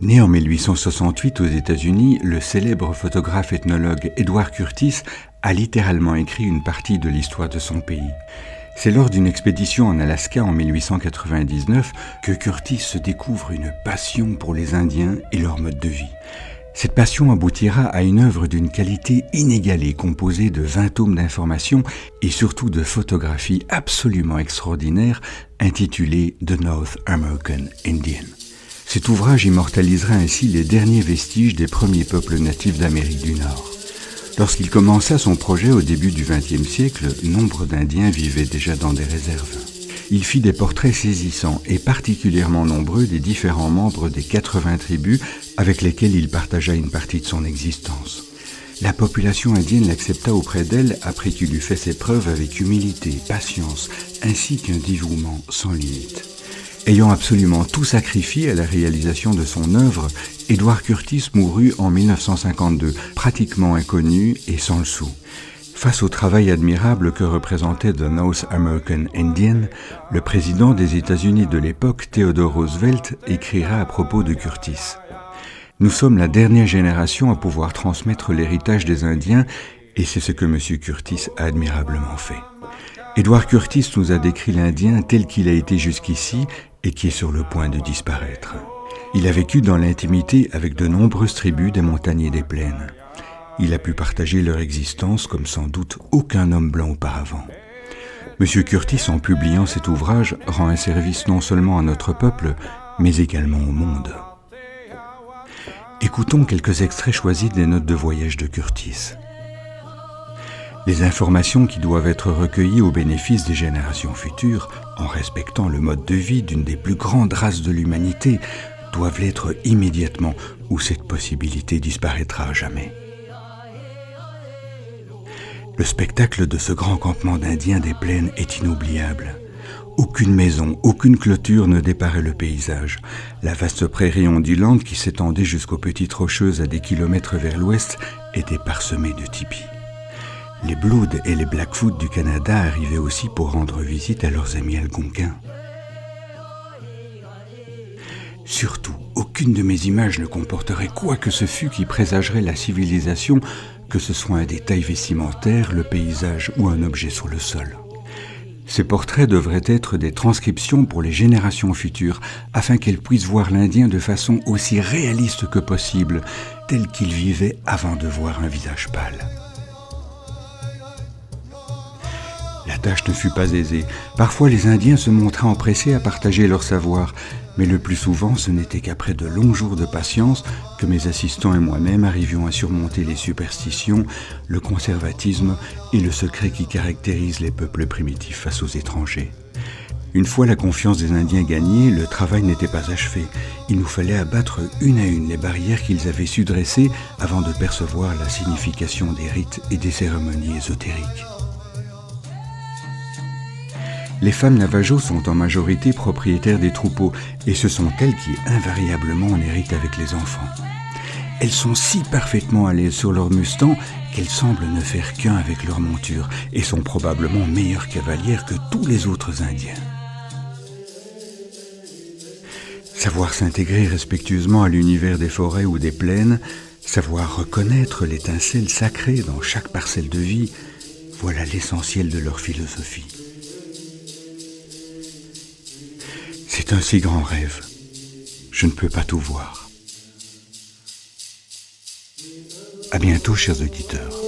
Né en 1868 aux États-Unis, le célèbre photographe-ethnologue Edward Curtis a littéralement écrit une partie de l'histoire de son pays. C'est lors d'une expédition en Alaska en 1899 que Curtis se découvre une passion pour les Indiens et leur mode de vie. Cette passion aboutira à une œuvre d'une qualité inégalée composée de 20 tomes d'informations et surtout de photographies absolument extraordinaires intitulée The North American Indian. Cet ouvrage immortalisera ainsi les derniers vestiges des premiers peuples natifs d'Amérique du Nord. Lorsqu'il commença son projet au début du XXe siècle, nombre d'Indiens vivaient déjà dans des réserves. Il fit des portraits saisissants et particulièrement nombreux des différents membres des 80 tribus avec lesquelles il partagea une partie de son existence. La population indienne l'accepta auprès d'elle après qu'il eut fait ses preuves avec humilité, patience, ainsi qu'un dévouement sans limite. Ayant absolument tout sacrifié à la réalisation de son œuvre, Edward Curtis mourut en 1952, pratiquement inconnu et sans le sou. Face au travail admirable que représentait The North American Indian, le président des États-Unis de l'époque, Theodore Roosevelt, écrira à propos de Curtis. « Nous sommes la dernière génération à pouvoir transmettre l'héritage des Indiens et c'est ce que M. Curtis a admirablement fait. Edward Curtis nous a décrit l'Indien tel qu'il a été jusqu'ici et qui est sur le point de disparaître. Il a vécu dans l'intimité avec de nombreuses tribus des montagnes et des plaines. Il a pu partager leur existence comme sans doute aucun homme blanc auparavant. M. Curtis, en publiant cet ouvrage, rend un service non seulement à notre peuple, mais également au monde. » Écoutons quelques extraits choisis des notes de voyage de Curtis. Les informations qui doivent être recueillies au bénéfice des générations futures, en respectant le mode de vie d'une des plus grandes races de l'humanité, doivent l'être immédiatement ou cette possibilité disparaîtra à jamais. Le spectacle de ce grand campement d'Indiens des plaines est inoubliable. Aucune maison, aucune clôture ne déparait le paysage. La vaste prairie ondulante qui s'étendait jusqu'aux petites rocheuses à des kilomètres vers l'ouest était parsemée de tipis. Les Bloods et les Blackfoot du Canada arrivaient aussi pour rendre visite à leurs amis algonquins. Surtout, aucune de mes images ne comporterait quoi que ce fût qui présagerait la civilisation, que ce soit un détail vestimentaire, le paysage ou un objet sur le sol. Ces portraits devraient être des transcriptions pour les générations futures, afin qu'elles puissent voir l'Indien de façon aussi réaliste que possible, tel qu'il vivait avant de voir un visage pâle. La tâche ne fut pas aisée. Parfois, les Indiens se montraient empressés à partager leur savoir, mais le plus souvent, ce n'était qu'après de longs jours de patience que mes assistants et moi-même arrivions à surmonter les superstitions, le conservatisme et le secret qui caractérisent les peuples primitifs face aux étrangers. Une fois la confiance des Indiens gagnée, le travail n'était pas achevé. Il nous fallait abattre une à une les barrières qu'ils avaient su dresser avant de percevoir la signification des rites et des cérémonies ésotériques. Les femmes Navajo sont en majorité propriétaires des troupeaux et ce sont elles qui invariablement en héritent avec les enfants. Elles sont si parfaitement à l'aise sur leur Mustang qu'elles semblent ne faire qu'un avec leur monture et sont probablement meilleures cavalières que tous les autres Indiens. Savoir s'intégrer respectueusement à l'univers des forêts ou des plaines, savoir reconnaître l'étincelle sacrée dans chaque parcelle de vie, voilà l'essentiel de leur philosophie. C'est un si grand rêve, je ne peux pas tout voir. À bientôt, chers auditeurs.